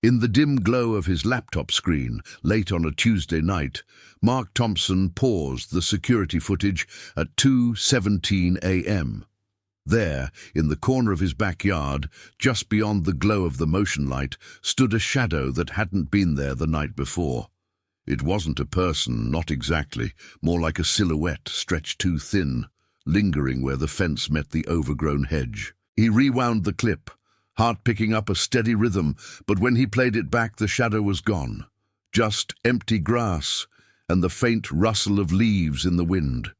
In the dim glow of his laptop screen, late on a Tuesday night, Mark Thompson paused the security footage at 2:17 a.m. There, in the corner of his backyard, just beyond the glow of the motion light, stood a shadow that hadn't been there the night before. It wasn't a person, not exactly, more like a silhouette stretched too thin, lingering where the fence met the overgrown hedge. He rewound the clip, heart picking up a steady rhythm, but when he played it back, the shadow was gone. Just empty grass and the faint rustle of leaves in the wind.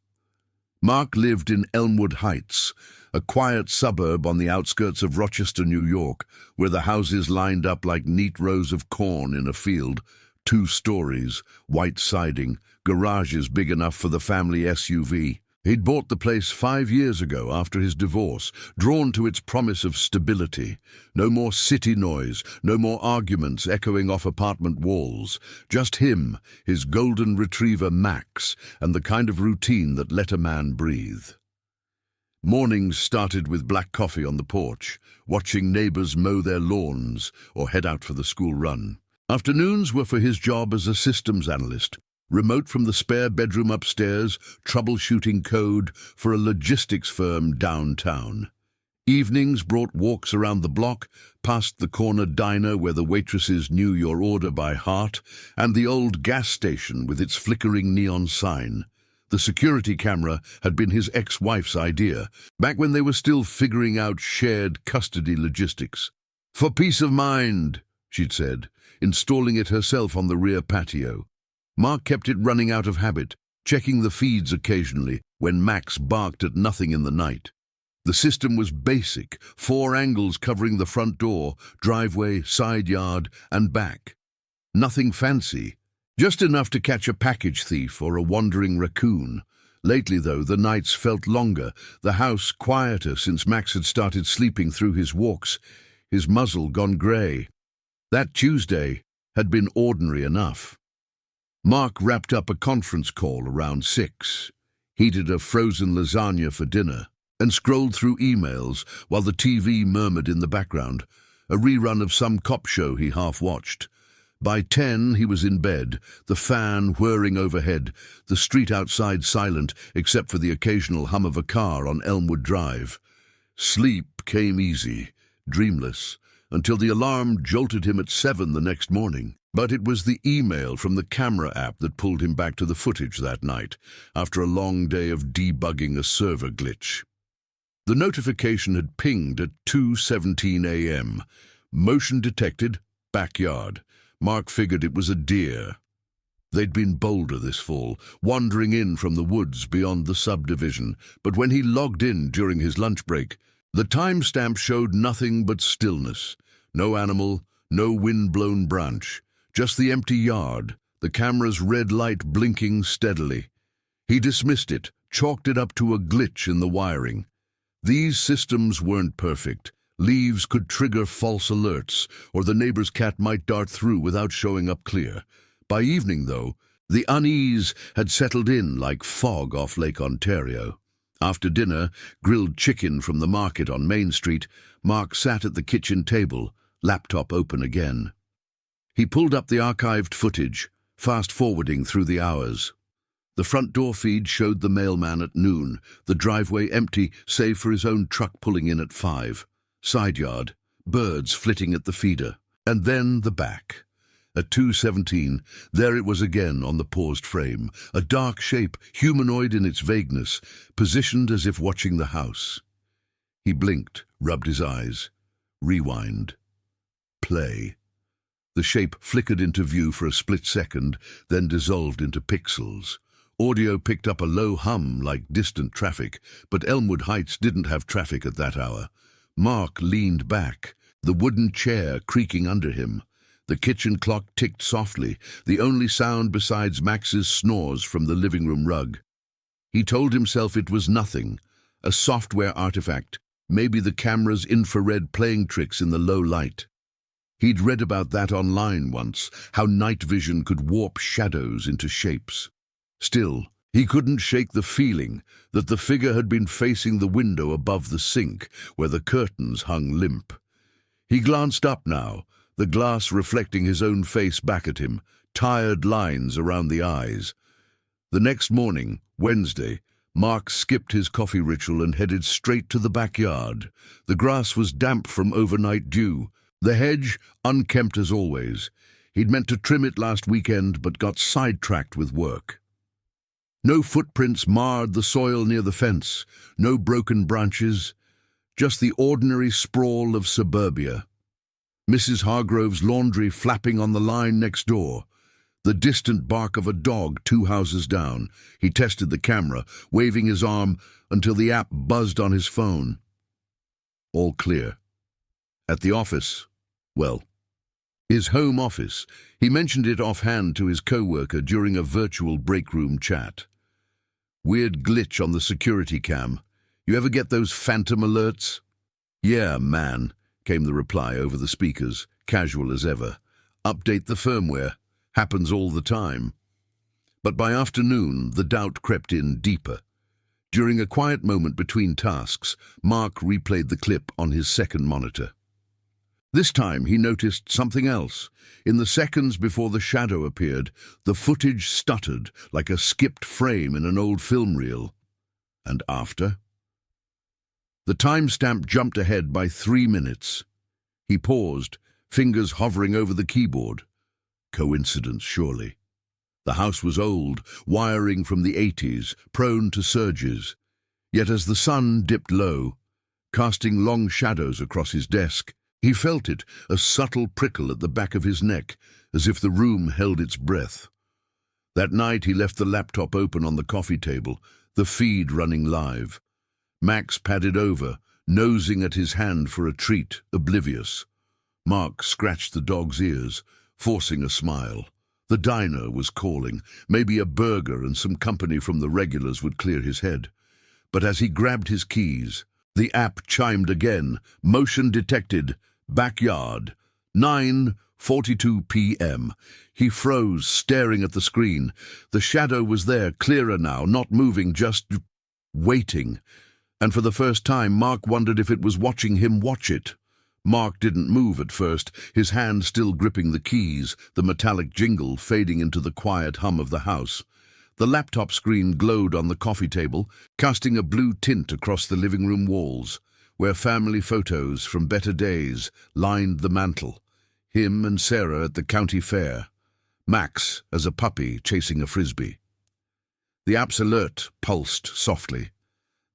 Mark lived in Elmwood Heights, a quiet suburb on the outskirts of Rochester, New York, where the houses lined up like neat rows of corn in a field, 2 stories, white siding, garages big enough for the family SUV. He'd bought the place 5 years ago after his divorce, drawn to its promise of stability. No more city noise, no more arguments echoing off apartment walls. Just him, his golden retriever Max, and the kind of routine that let a man breathe. Mornings started with black coffee on the porch, watching neighbors mow their lawns or head out for the school run. Afternoons were for his job as a systems analyst, remote from the spare bedroom upstairs, troubleshooting code for a logistics firm downtown. Evenings brought walks around the block, past the corner diner where the waitresses knew your order by heart, and the old gas station with its flickering neon sign. The security camera had been his ex-wife's idea, back when they were still figuring out shared custody logistics. "For peace of mind," she'd said, installing it herself on the rear patio. Mark kept it running out of habit, checking the feeds occasionally when Max barked at nothing in the night. The system was basic, 4 angles covering the front door, driveway, side yard, and back. Nothing fancy, just enough to catch a package thief or a wandering raccoon. Lately, though, the nights felt longer, the house quieter since Max had started sleeping through his walks, his muzzle gone grey. That Tuesday had been ordinary enough. Mark wrapped up a conference call around 6, heated a frozen lasagna for dinner, and scrolled through emails while the TV murmured in the background, a rerun of some cop show he half-watched. By 10, he was in bed, the fan whirring overhead, the street outside silent except for the occasional hum of a car on Elmwood Drive. Sleep came easy, dreamless, until the alarm jolted him at 7 the next morning. But it was the email from the camera app that pulled him back to the footage that night, after a long day of debugging a server glitch. The notification had pinged at 2:17 a.m. Motion detected, backyard. Mark figured it was a deer. They'd been bolder this fall, wandering in from the woods beyond the subdivision, but when he logged in during his lunch break, the timestamp showed nothing but stillness. No animal, no wind-blown branch. Just the empty yard, the camera's red light blinking steadily. He dismissed it, chalked it up to a glitch in the wiring. These systems weren't perfect. Leaves could trigger false alerts, or the neighbor's cat might dart through without showing up clear. By evening, though, the unease had settled in like fog off Lake Ontario. After dinner, grilled chicken from the market on Main Street, Mark sat at the kitchen table, laptop open again. He pulled up the archived footage, fast-forwarding through the hours. The front door feed showed the mailman at noon, the driveway empty save for his own truck pulling in at 5. Side yard, birds flitting at the feeder. And then the back. At 2:17, there it was again on the paused frame, a dark shape, humanoid in its vagueness, positioned as if watching the house. He blinked, rubbed his eyes. Rewind. Play. The shape flickered into view for a split second, then dissolved into pixels. Audio picked up a low hum like distant traffic, but Elmwood Heights didn't have traffic at that hour. Mark leaned back, the wooden chair creaking under him. The kitchen clock ticked softly, the only sound besides Max's snores from the living room rug. He told himself it was nothing, a software artifact, maybe the camera's infrared playing tricks in the low light. He'd read about that online once, how night vision could warp shadows into shapes. Still, he couldn't shake the feeling that the figure had been facing the window above the sink, where the curtains hung limp. He glanced up now, the glass reflecting his own face back at him, tired lines around the eyes. The next morning, Wednesday, Mark skipped his coffee ritual and headed straight to the backyard. The grass was damp from overnight dew, the hedge unkempt as always. He'd meant to trim it last weekend, but got sidetracked with work. No footprints marred the soil near the fence, no broken branches, just the ordinary sprawl of suburbia. Mrs. Hargrove's laundry flapping on the line next door, the distant bark of a dog 2 houses down. He tested the camera, waving his arm until the app buzzed on his phone. All clear. At the office, well, his home office, he mentioned it offhand to his co-worker during a virtual break-room chat. Weird glitch on the security cam. You ever get those phantom alerts? Yeah, man, came the reply over the speakers, casual as ever. Update the firmware. Happens all the time. But by afternoon, the doubt crept in deeper. During a quiet moment between tasks, Mark replayed the clip on his second monitor. This time he noticed something else. In the seconds before the shadow appeared, the footage stuttered like a skipped frame in an old film reel. And after? The timestamp jumped ahead by 3 minutes. He paused, fingers hovering over the keyboard. Coincidence, surely. The house was old, wiring from the 80s, prone to surges. Yet as the sun dipped low, casting long shadows across his desk, he felt it, a subtle prickle at the back of his neck, as if the room held its breath. That night he left the laptop open on the coffee table, the feed running live. Max padded over, nosing at his hand for a treat, oblivious. Mark scratched the dog's ears, forcing a smile. The diner was calling. Maybe a burger and some company from the regulars would clear his head. But as he grabbed his keys, the app chimed again. Motion detected. Backyard. 9:42 p.m. He froze, staring at the screen. The shadow was there, clearer now, not moving, just waiting. And for the first time, Mark wondered if it was watching him watch it. Mark didn't move at first, his hand still gripping the keys, the metallic jingle fading into the quiet hum of the house. The laptop screen glowed on the coffee table, casting a blue tint across the living room walls, where family photos from better days lined the mantel. Him and Sarah at the county fair. Max as a puppy chasing a frisbee. The app's alert pulsed softly.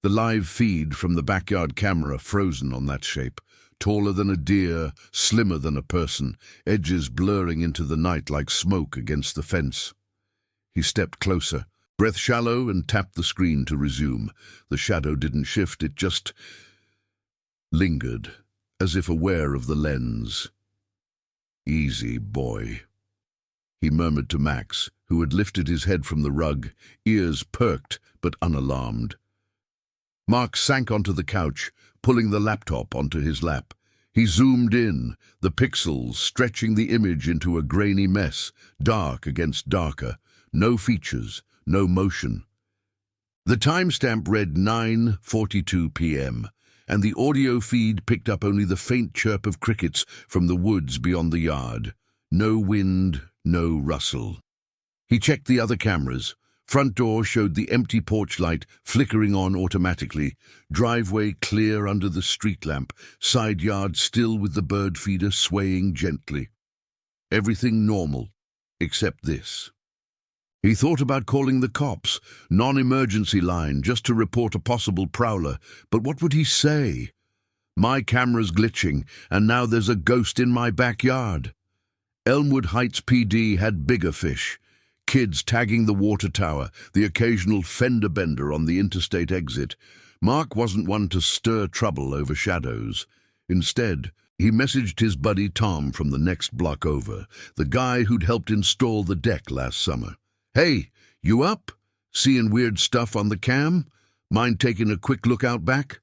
The live feed from the backyard camera frozen on that shape. Taller than a deer, slimmer than a person, edges blurring into the night like smoke against the fence. He stepped closer, breath shallow, and tapped the screen to resume. The shadow didn't shift, it just lingered, as if aware of the lens. Easy, boy, he murmured to Max, who had lifted his head from the rug, ears perked but unalarmed. Mark sank onto the couch, pulling the laptop onto his lap. He zoomed in, the pixels stretching the image into a grainy mess, dark against darker. No features, no motion. The timestamp read 9:42 p.m., and the audio feed picked up only the faint chirp of crickets from the woods beyond the yard. No wind, no rustle. He checked the other cameras. Front door showed the empty porch light flickering on automatically, driveway clear under the street lamp, side yard still with the bird feeder swaying gently. Everything normal, except this. He thought about calling the cops, non-emergency line, just to report a possible prowler, but what would he say? My camera's glitching, and now there's a ghost in my backyard. Elmwood Heights PD had bigger fish. Kids tagging the water tower, the occasional fender bender on the interstate exit. Mark wasn't one to stir trouble over shadows. Instead, he messaged his buddy Tom from the next block over, the guy who'd helped install the deck last summer. Hey, you up? Seeing weird stuff on the cam? Mind taking a quick look out back?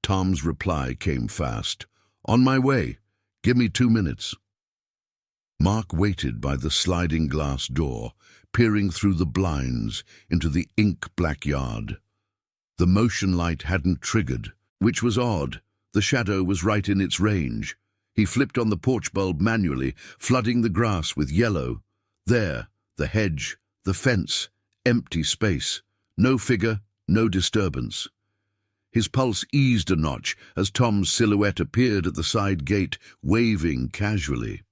Tom's reply came fast. On my way. Give me 2 minutes. Mark waited by the sliding glass door, peering through the blinds into the ink-black yard. The motion light hadn't triggered, which was odd. The shadow was right in its range. He flipped on the porch bulb manually, flooding the grass with yellow. There, the hedge, the fence, empty space. No figure, no disturbance. His pulse eased a notch as Tom's silhouette appeared at the side gate, waving casually.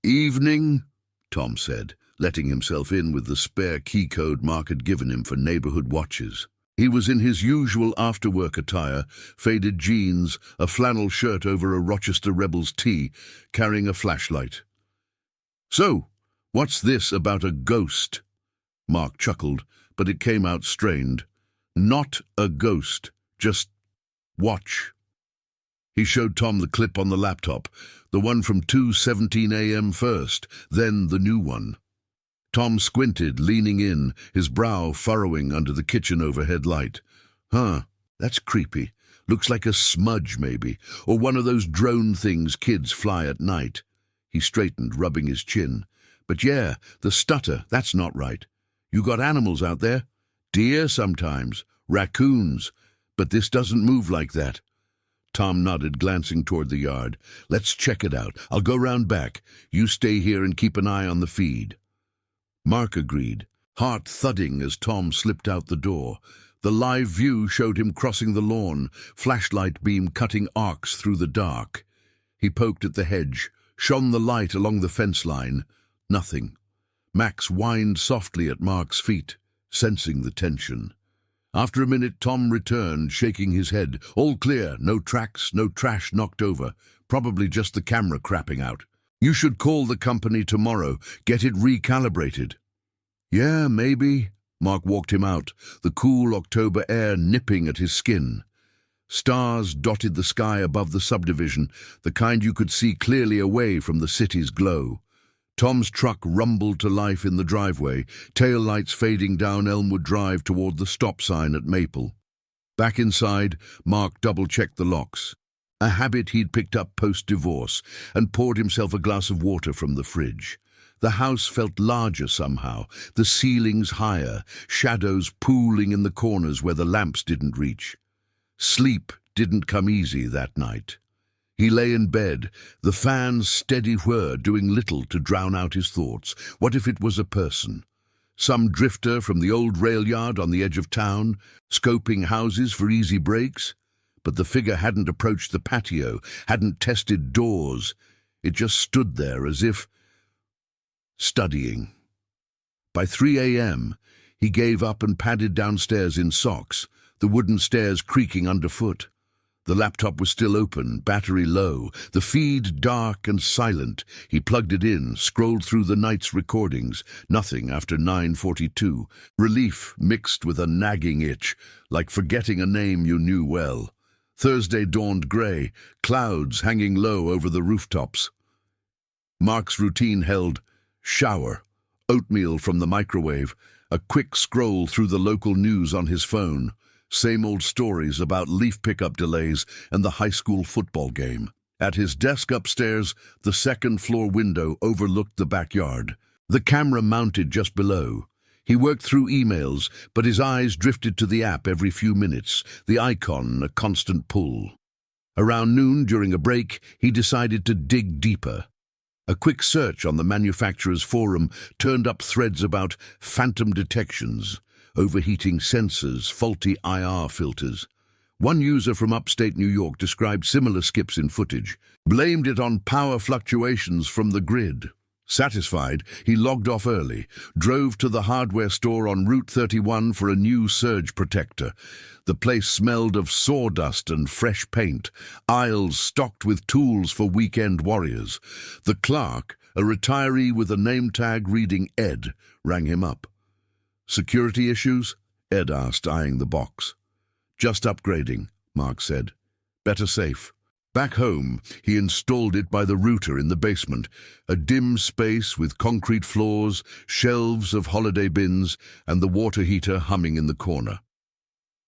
"Evening," Tom said, letting himself in with the spare key code Mark had given him for neighborhood watches. He was in his usual after-work attire, faded jeans, a flannel shirt over a Rochester Rebels tee, carrying a flashlight. "So, what's this about a ghost?" Mark chuckled, but it came out strained. "Not a ghost, just watch." He showed Tom the clip on the laptop, the one from 2:17 a.m. first, then the new one. Tom squinted, leaning in, his brow furrowing under the kitchen overhead light. "Huh, that's creepy. Looks like a smudge, maybe, or one of those drone things kids fly at night." He straightened, rubbing his chin. "But yeah, the stutter, that's not right. You got animals out there? Deer sometimes, raccoons, but this doesn't move like that." Tom nodded, glancing toward the yard. "Let's check it out. I'll go round back. You stay here and keep an eye on the feed." Mark agreed, heart thudding as Tom slipped out the door. The live view showed him crossing the lawn, flashlight beam cutting arcs through the dark. He poked at the hedge, shone the light along the fence line. Nothing. Max whined softly at Mark's feet, sensing the tension. After a minute, Tom returned, shaking his head. "All clear, no tracks, no trash knocked over. Probably just the camera crapping out. You should call the company tomorrow, get it recalibrated." "Yeah, maybe." Mark walked him out, the cool October air nipping at his skin. Stars dotted the sky above the subdivision, the kind you could see clearly away from the city's glow. Tom's truck rumbled to life in the driveway, tail lights fading down Elmwood Drive toward the stop sign at Maple. Back inside, Mark double-checked the locks, a habit he'd picked up post-divorce, and poured himself a glass of water from the fridge. The house felt larger somehow, the ceilings higher, shadows pooling in the corners where the lamps didn't reach. Sleep didn't come easy that night. He lay in bed, the fan's steady whir doing little to drown out his thoughts. What if it was a person? Some drifter from the old rail yard on the edge of town, scoping houses for easy breaks? But the figure hadn't approached the patio, hadn't tested doors. It just stood there as if studying. By 3 a.m., he gave up and padded downstairs in socks, the wooden stairs creaking underfoot. The laptop was still open, battery low, the feed dark and silent. He plugged it in, scrolled through the night's recordings. Nothing after 9:42. Relief mixed with a nagging itch, like forgetting a name you knew well. Thursday dawned grey, clouds hanging low over the rooftops. Mark's routine held shower, oatmeal from the microwave, a quick scroll through the local news on his phone. Same old stories about leaf pickup delays and the high school football game. At his desk upstairs, the second-floor window overlooked the backyard. The camera mounted just below. He worked through emails, but his eyes drifted to the app every few minutes, the icon a constant pull. Around noon, during a break, he decided to dig deeper. A quick search on the manufacturer's forum turned up threads about phantom detections, overheating sensors, faulty IR filters. One user from upstate New York described similar skips in footage, blamed it on power fluctuations from the grid. Satisfied, he logged off early, drove to the hardware store on Route 31 for a new surge protector. The place smelled of sawdust and fresh paint, aisles stocked with tools for weekend warriors. The clerk, a retiree with a name tag reading Ed, rang him up. "Security issues?" Ed asked, eyeing the box. "Just upgrading," Mark said. "Better safe." Back home, he installed it by the router in the basement, a dim space with concrete floors, shelves of holiday bins, and the water heater humming in the corner.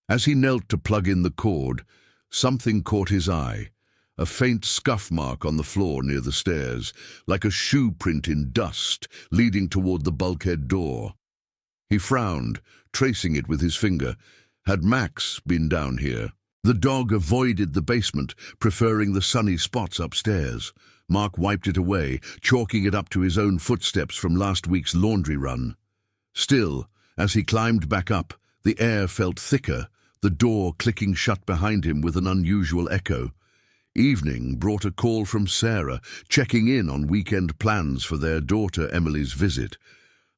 As he knelt to plug in the cord, something caught his eye, a faint scuff mark on the floor near the stairs, like a shoe print in dust leading toward the bulkhead door. He frowned, tracing it with his finger. Had Max been down here? The dog avoided the basement, preferring the sunny spots upstairs. Mark wiped it away, chalking it up to his own footsteps from last week's laundry run. Still, as he climbed back up, the air felt thicker, the door clicking shut behind him with an unusual echo. Evening brought a call from Sarah, checking in on weekend plans for their daughter Emily's visit.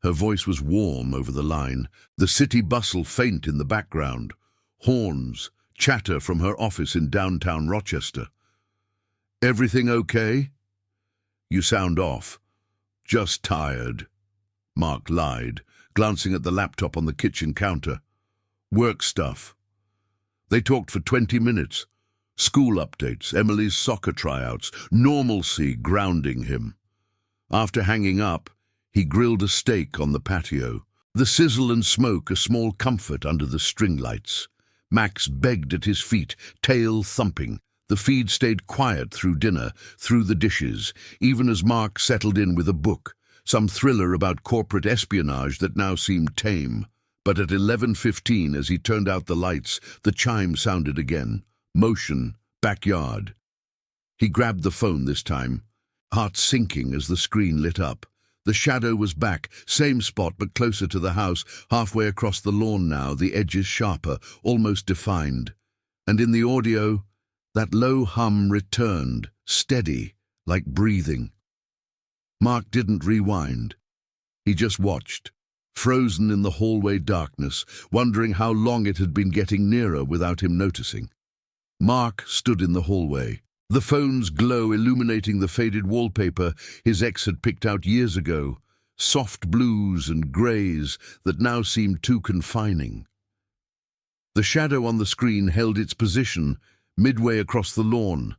Her voice was warm over the line, the city bustle faint in the background. Horns, chatter from her office in downtown Rochester. "Everything okay?" "You sound off." "Just tired," Mark lied, glancing at the laptop on the kitchen counter. "Work stuff." They talked for 20 minutes. School updates, Emily's soccer tryouts, normalcy grounding him. After hanging up, he grilled a steak on the patio. The sizzle and smoke a small comfort under the string lights. Max begged at his feet, tail thumping. The feed stayed quiet through dinner, through the dishes, even as Mark settled in with a book, some thriller about corporate espionage that now seemed tame. But at 11:15, as he turned out the lights, the chime sounded again. Motion, backyard. He grabbed the phone this time, heart sinking as the screen lit up. The shadow was back, same spot but closer to the house, halfway across the lawn now, the edges sharper, almost defined. And in the audio, that low hum returned, steady, like breathing. Mark didn't rewind. He just watched, frozen in the hallway darkness, wondering how long it had been getting nearer without him noticing. Mark stood in the hallway, the phone's glow illuminating the faded wallpaper his ex had picked out years ago, soft blues and greys that now seemed too confining. The shadow on the screen held its position, midway across the lawn,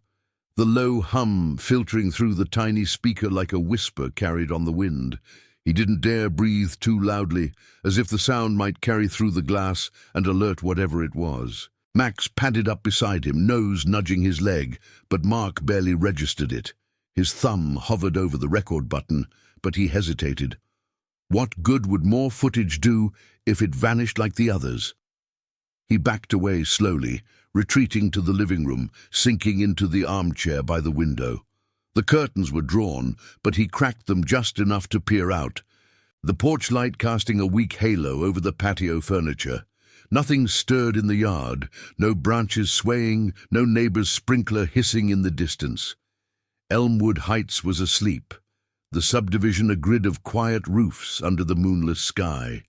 the low hum filtering through the tiny speaker like a whisper carried on the wind. He didn't dare breathe too loudly, as if the sound might carry through the glass and alert whatever it was. Max padded up beside him, nose nudging his leg, but Mark barely registered it. His thumb hovered over the record button, but he hesitated. What good would more footage do if it vanished like the others? He backed away slowly, retreating to the living room, sinking into the armchair by the window. The curtains were drawn, but he cracked them just enough to peer out, the porch light casting a weak halo over the patio furniture. Nothing stirred in the yard, no branches swaying, no neighbor's sprinkler hissing in the distance. Elmwood Heights was asleep, the subdivision a grid of quiet roofs under the moonless sky.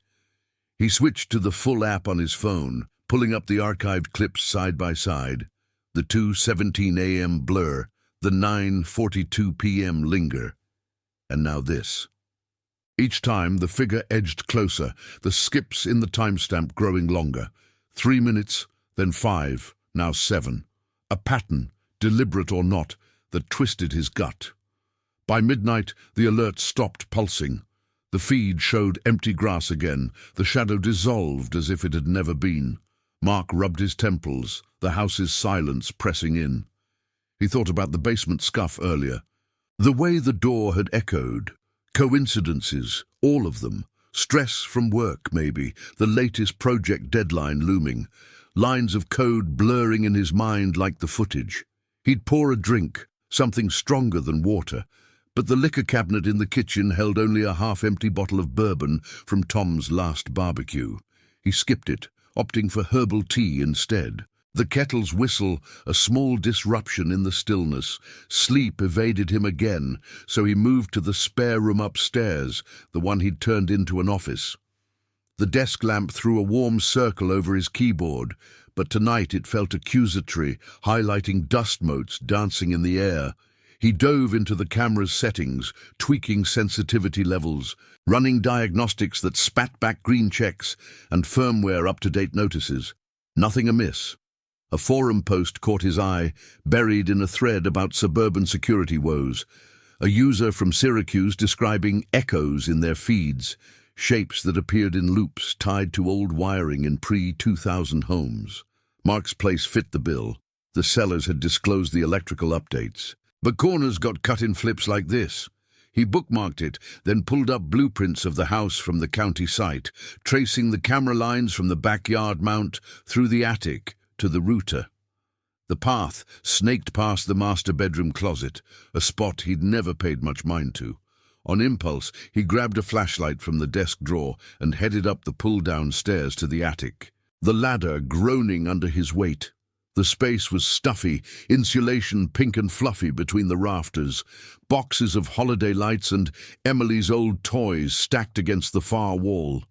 He switched to the full app on his phone, pulling up the archived clips side by side. The 2:17 a.m. blur, the 9:42 p.m. linger. And now this. Each time the figure edged closer, the skips in the timestamp growing longer. 3 minutes, then 5, now 7. A pattern, deliberate or not, that twisted his gut. By midnight, the alert stopped pulsing. The feed showed empty grass again, the shadow dissolved as if it had never been. Mark rubbed his temples, the house's silence pressing in. He thought about the basement scuff earlier. The way the door had echoed. Coincidences, all of them. Stress from work, maybe, the latest project deadline looming. Lines of code blurring in his mind like the footage. He'd pour a drink, something stronger than water, but the liquor cabinet in the kitchen held only a half-empty bottle of bourbon from Tom's last barbecue. He skipped it, opting for herbal tea instead. The kettle's whistle, a small disruption in the stillness. Sleep evaded him again, so he moved to the spare room upstairs, the one he'd turned into an office. The desk lamp threw a warm circle over his keyboard, but tonight it felt accusatory, highlighting dust motes dancing in the air. He dove into the camera's settings, tweaking sensitivity levels, running diagnostics that spat back green checks and firmware up-to-date notices. Nothing amiss. A forum post caught his eye, buried in a thread about suburban security woes. A user from Syracuse describing echoes in their feeds, shapes that appeared in loops tied to old wiring in pre-2000 homes. Mark's place fit the bill. The sellers had disclosed the electrical updates. But corners got cut in flips like this. He bookmarked it, then pulled up blueprints of the house from the county site, tracing the camera lines from the backyard mount through the attic to the router. The path snaked past the master bedroom closet, a spot he'd never paid much mind to. On impulse, he grabbed a flashlight from the desk drawer and headed up the pull-down stairs to the attic, the ladder groaning under his weight. The space was stuffy, insulation pink and fluffy between the rafters, boxes of holiday lights and Emily's old toys stacked against the far wall.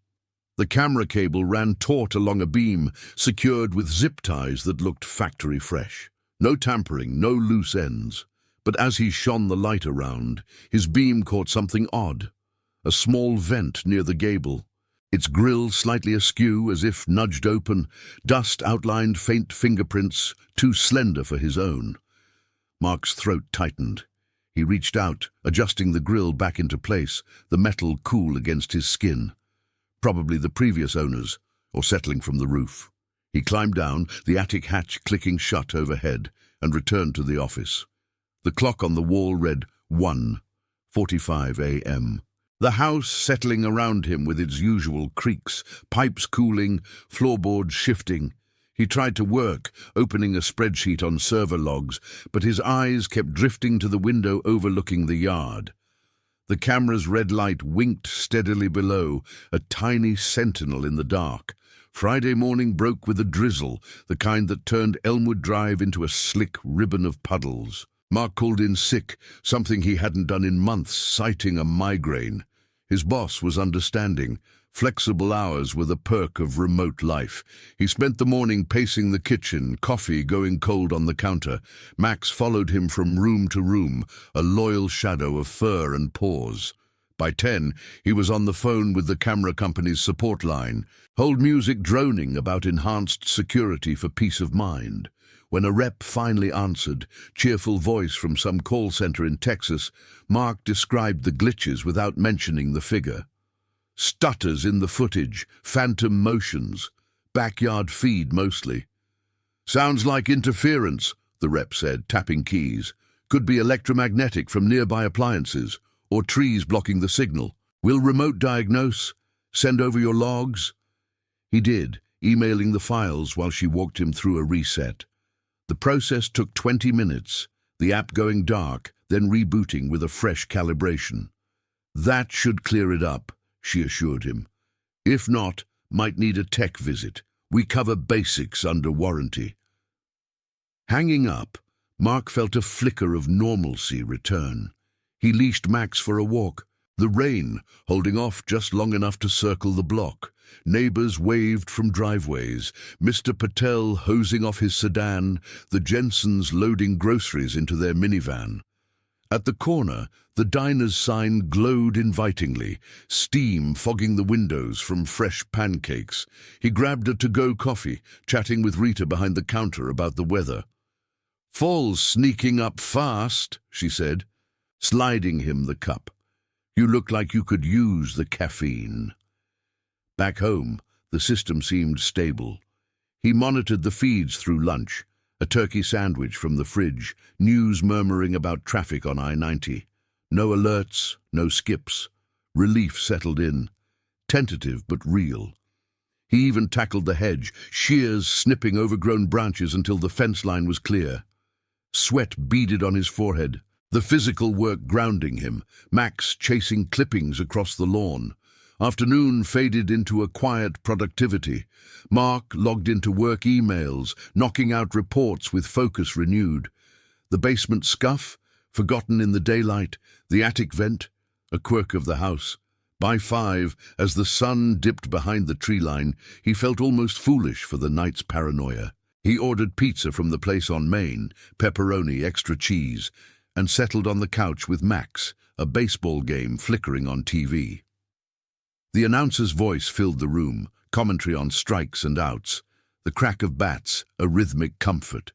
The camera cable ran taut along a beam, secured with zip ties that looked factory fresh. No tampering, no loose ends. But as he shone the light around, his beam caught something odd. A small vent near the gable. Its grill slightly askew, as if nudged open, dust outlined faint fingerprints, too slender for his own. Mark's throat tightened. He reached out, adjusting the grill back into place, the metal cool against his skin. Probably the previous owners, or settling from the roof. He climbed down, the attic hatch clicking shut overhead, and returned to the office. The clock on the wall read 1:45 a.m. The house settling around him with its usual creaks, pipes cooling, floorboards shifting. He tried to work, opening a spreadsheet on server logs, but his eyes kept drifting to the window overlooking the yard. The camera's red light winked steadily below, a tiny sentinel in the dark. Friday morning broke with a drizzle, the kind that turned Elmwood Drive into a slick ribbon of puddles. Mark called in sick, something he hadn't done in months, citing a migraine. His boss was understanding. Flexible hours were the perk of remote life. He spent the morning pacing the kitchen, coffee going cold on the counter. Max followed him from room to room, a loyal shadow of fur and paws. By 10, he was on the phone with the camera company's support line, hold music droning about enhanced security for peace of mind. When a rep finally answered, cheerful voice from some call center in Texas, Mark described the glitches without mentioning the figure. Stutters in the footage, phantom motions, backyard feed mostly. Sounds like interference, the rep said, tapping keys. Could be electromagnetic from nearby appliances, or trees blocking the signal. Will remote diagnose? Send over your logs? He did, emailing the files while she walked him through a reset. The process took 20 minutes, the app going dark, then rebooting with a fresh calibration. That should clear it up, she assured him. If not, might need a tech visit. We cover basics under warranty. Hanging up, Mark felt a flicker of normalcy return. He leashed Max for a walk. The rain, holding off just long enough to circle the block. Neighbors waved from driveways, Mr. Patel hosing off his sedan, the Jensens loading groceries into their minivan. At the corner, the diner's sign glowed invitingly, steam fogging the windows from fresh pancakes. He grabbed a to-go coffee, chatting with Rita behind the counter about the weather. "Fall's sneaking up fast," she said, sliding him the cup. "You look like you could use the caffeine." Back home, the system seemed stable. He monitored the feeds through lunch, a turkey sandwich from the fridge, news murmuring about traffic on I-90. No alerts, no skips. Relief settled in, tentative but real. He even tackled the hedge, shears snipping overgrown branches until the fence line was clear. Sweat beaded on his forehead, the physical work grounding him, Max chasing clippings across the lawn. Afternoon faded into a quiet productivity. Mark logged into work emails, knocking out reports with focus renewed. The basement scuff, forgotten in the daylight, the attic vent, a quirk of the house. By 5, as the sun dipped behind the tree line, he felt almost foolish for the night's paranoia. He ordered pizza from the place on Main, pepperoni, extra cheese, and settled on the couch with Max, a baseball game flickering on TV. The announcer's voice filled the room, commentary on strikes and outs, the crack of bats, a rhythmic comfort.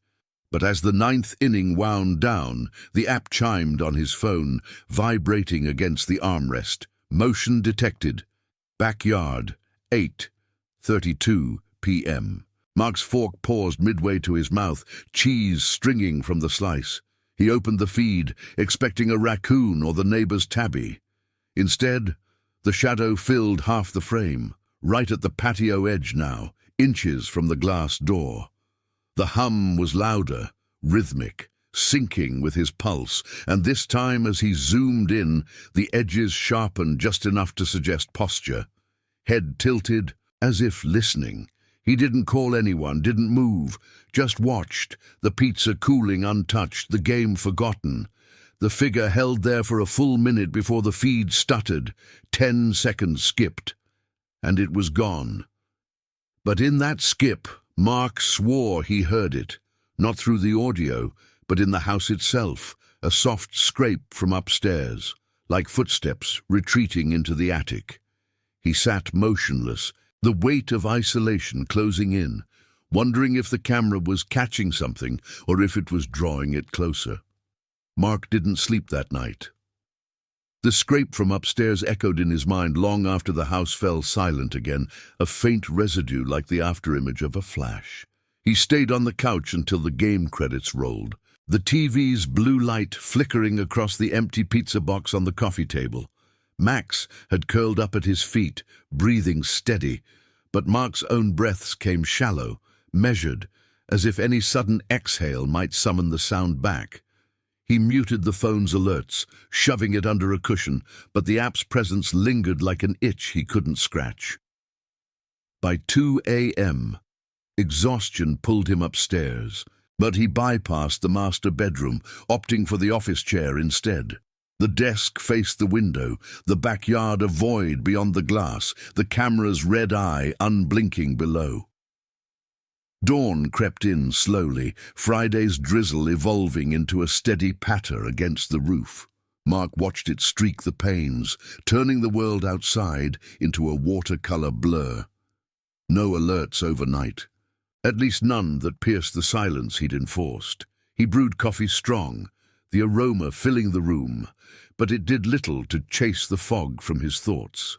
But as the 9th inning wound down, the app chimed on his phone, vibrating against the armrest. Motion detected. Backyard, 8:32 p.m. Mark's fork paused midway to his mouth, cheese stringing from the slice. He opened the feed, expecting a raccoon or the neighbor's tabby. Instead, the shadow filled half the frame, right at the patio edge now, inches from the glass door. The hum was louder, rhythmic, syncing with his pulse, and this time as he zoomed in, the edges sharpened just enough to suggest posture. Head tilted, as if listening. He didn't call anyone, didn't move, just watched, the pizza cooling untouched, the game forgotten. The figure held there for a full minute before the feed stuttered. 10 seconds skipped, and it was gone. But in that skip, Mark swore he heard it, not through the audio, but in the house itself, a soft scrape from upstairs, like footsteps retreating into the attic. He sat motionless, the weight of isolation closing in, wondering if the camera was catching something or if it was drawing it closer. Mark didn't sleep that night. The scrape from upstairs echoed in his mind long after the house fell silent again, a faint residue like the afterimage of a flash. He stayed on the couch until the game credits rolled, the TV's blue light flickering across the empty pizza box on the coffee table. Max had curled up at his feet, breathing steady, but Mark's own breaths came shallow, measured, as if any sudden exhale might summon the sound back. He muted the phone's alerts, shoving it under a cushion, but the app's presence lingered like an itch he couldn't scratch. By 2 a.m., exhaustion pulled him upstairs, but he bypassed the master bedroom, opting for the office chair instead. The desk faced the window, the backyard a void beyond the glass, the camera's red eye unblinking below. Dawn crept in slowly, Friday's drizzle evolving into a steady patter against the roof. Mark watched it streak the panes, turning the world outside into a watercolor blur. No alerts overnight. At least none that pierced the silence he'd enforced. He brewed coffee strong, the aroma filling the room, but it did little to chase the fog from his thoughts.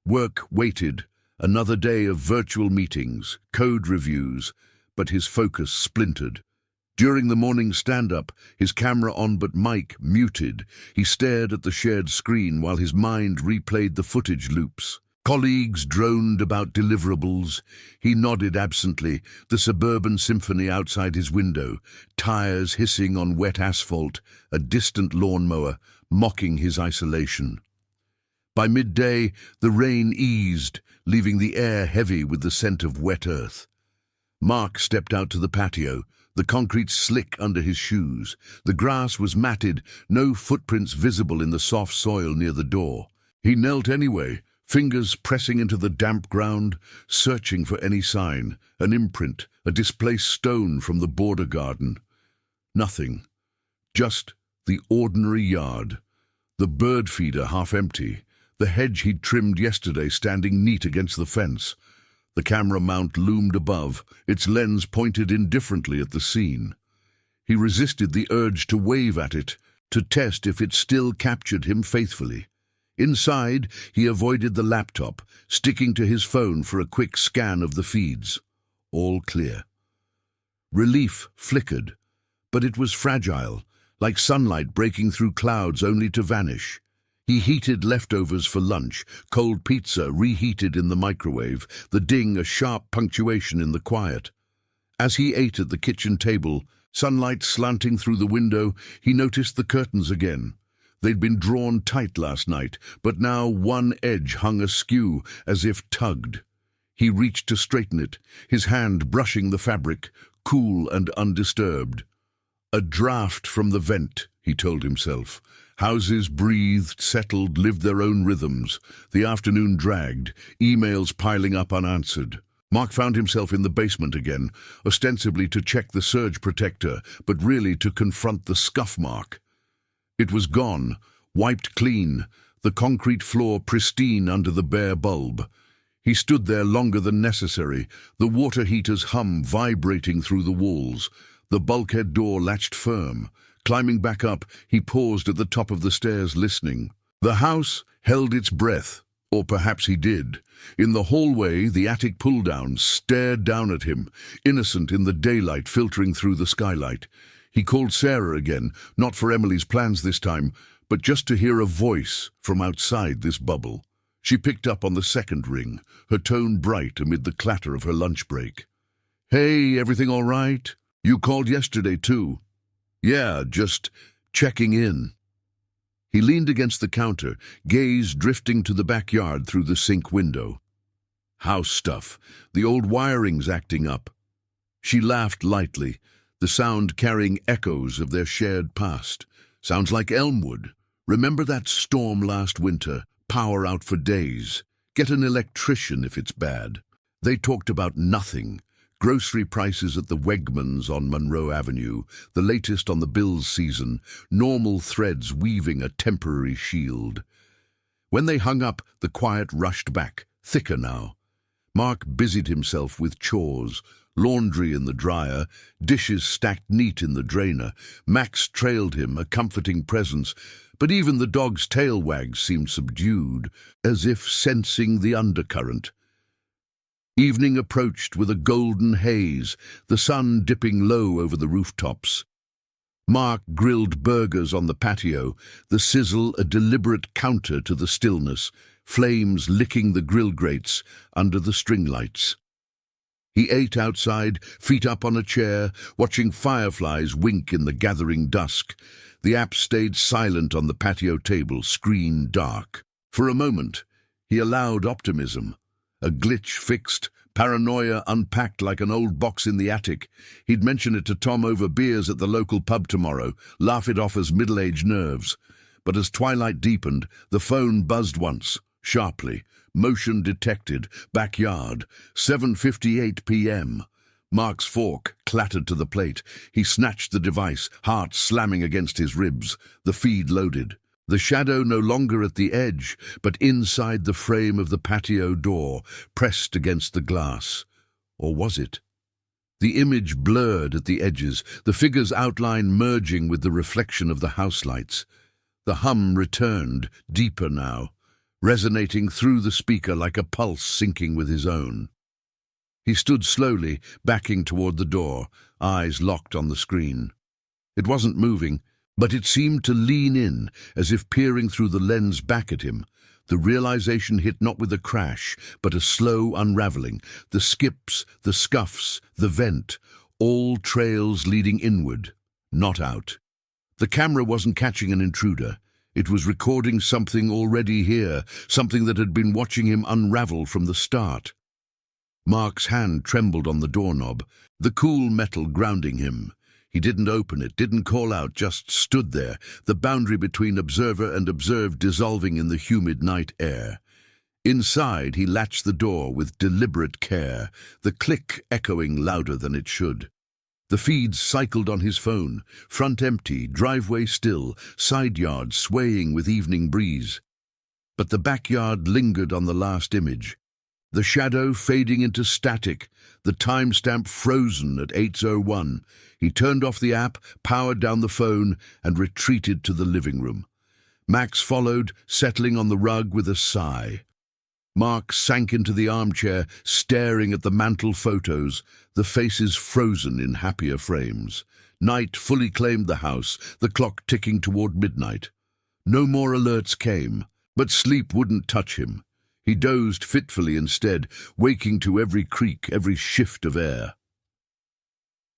Work waited, another day of virtual meetings, code reviews, but his focus splintered. During the morning stand-up, his camera on but mic muted, he stared at the shared screen while his mind replayed the footage loops. Colleagues droned about deliverables. He nodded absently, the suburban symphony outside his window, tires hissing on wet asphalt, a distant lawnmower mocking his isolation. By midday, the rain eased, leaving the air heavy with the scent of wet earth. Mark stepped out to the patio, the concrete slick under his shoes. The grass was matted, no footprints visible in the soft soil near the door. He knelt anyway, fingers pressing into the damp ground, searching for any sign, an imprint, a displaced stone from the border garden. Nothing. Just the ordinary yard. The bird feeder half empty, the hedge he'd trimmed yesterday standing neat against the fence. The camera mount loomed above, its lens pointed indifferently at the scene. He resisted the urge to wave at it, to test if it still captured him faithfully. Inside, he avoided the laptop, sticking to his phone for a quick scan of the feeds. All clear. Relief flickered, but it was fragile, like sunlight breaking through clouds only to vanish. He heated leftovers for lunch, cold pizza reheated in the microwave, the ding a sharp punctuation in the quiet. As he ate at the kitchen table, sunlight slanting through the window, he noticed the curtains again. They'd been drawn tight last night, but now one edge hung askew, as if tugged. He reached to straighten it, his hand brushing the fabric, cool and undisturbed. A draught from the vent, he told himself. Houses breathed, settled, lived their own rhythms. The afternoon dragged, emails piling up unanswered. Mark found himself in the basement again, ostensibly to check the surge protector, but really to confront the scuff mark. It was gone, wiped clean, the concrete floor pristine under the bare bulb. He stood there longer than necessary, the water heater's hum vibrating through the walls. The bulkhead door latched firm. Climbing back up, he paused at the top of the stairs listening. The house held its breath, or perhaps he did. In the hallway, the attic pull-down stared down at him, innocent in the daylight filtering through the skylight. He called Sarah again, not for Emily's plans this time, but just to hear a voice from outside this bubble. She picked up on the second ring, her tone bright amid the clatter of her lunch break. Hey, everything all right? You called yesterday, too. Yeah, just checking in. He leaned against the counter, gaze drifting to the backyard through the sink window. House stuff. The old wiring's acting up. She laughed lightly, the sound carrying echoes of their shared past. Sounds like Elmwood. Remember that storm last winter? Power out for days. Get an electrician if it's bad. They talked about nothing. Grocery prices at the Wegmans on Monroe Avenue, the latest on the bills season, normal threads weaving a temporary shield. When they hung up, the quiet rushed back, thicker now. Mark busied himself with chores, laundry in the dryer, dishes stacked neat in the drainer. Max trailed him, a comforting presence, but even the dog's tail wags seemed subdued, as if sensing the undercurrent. Evening approached with a golden haze, the sun dipping low over the rooftops. Mark grilled burgers on the patio, the sizzle a deliberate counter to the stillness, flames licking the grill grates under the string lights. He ate outside, feet up on a chair, watching fireflies wink in the gathering dusk. The app stayed silent on the patio table, screen dark. For a moment, he allowed optimism. A glitch fixed, paranoia unpacked like an old box in the attic. He'd mention it to Tom over beers at the local pub tomorrow, laugh it off as middle-aged nerves. But as twilight deepened, the phone buzzed once, sharply. Motion detected. Backyard. 7:58 p.m. Mark's fork clattered to the plate. He snatched the device, heart slamming against his ribs. The feed loaded. The shadow no longer at the edge, but inside the frame of the patio door, pressed against the glass. Or was it? The image blurred at the edges, the figure's outline merging with the reflection of the house lights. The hum returned, deeper now, resonating through the speaker like a pulse syncing with his own. He stood slowly, backing toward the door, eyes locked on the screen. It wasn't moving, but it seemed to lean in, as if peering through the lens back at him. The realization hit not with a crash, but a slow unraveling. The skips, the scuffs, the vent, all trails leading inward, not out. The camera wasn't catching an intruder. It was recording something already here, something that had been watching him unravel from the start. Mark's hand trembled on the doorknob, the cool metal grounding him. He didn't open it, didn't call out, just stood there, the boundary between observer and observed dissolving in the humid night air. Inside, he latched the door with deliberate care, the click echoing louder than it should. The feeds cycled on his phone, front empty, driveway still, side yard swaying with evening breeze. But the backyard lingered on the last image. The shadow fading into static, the timestamp frozen at 8:01. He turned off the app, powered down the phone, and retreated to the living room. Max followed, settling on the rug with a sigh. Mark sank into the armchair, staring at the mantel photos, the faces frozen in happier frames. Night fully claimed the house, the clock ticking toward midnight. No more alerts came, but sleep wouldn't touch him. He dozed fitfully instead, waking to every creak, every shift of air.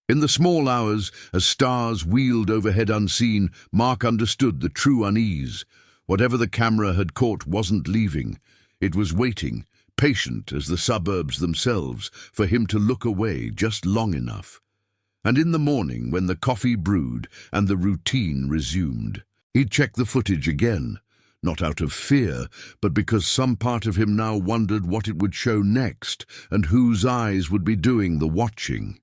In the small hours, as stars wheeled overhead unseen, Mark understood the true unease. Whatever the camera had caught wasn't leaving. It was waiting, patient as the suburbs themselves, for him to look away just long enough. And in the morning, when the coffee brewed and the routine resumed, he'd check the footage again. Not out of fear, but because some part of him now wondered what it would show next and whose eyes would be doing the watching.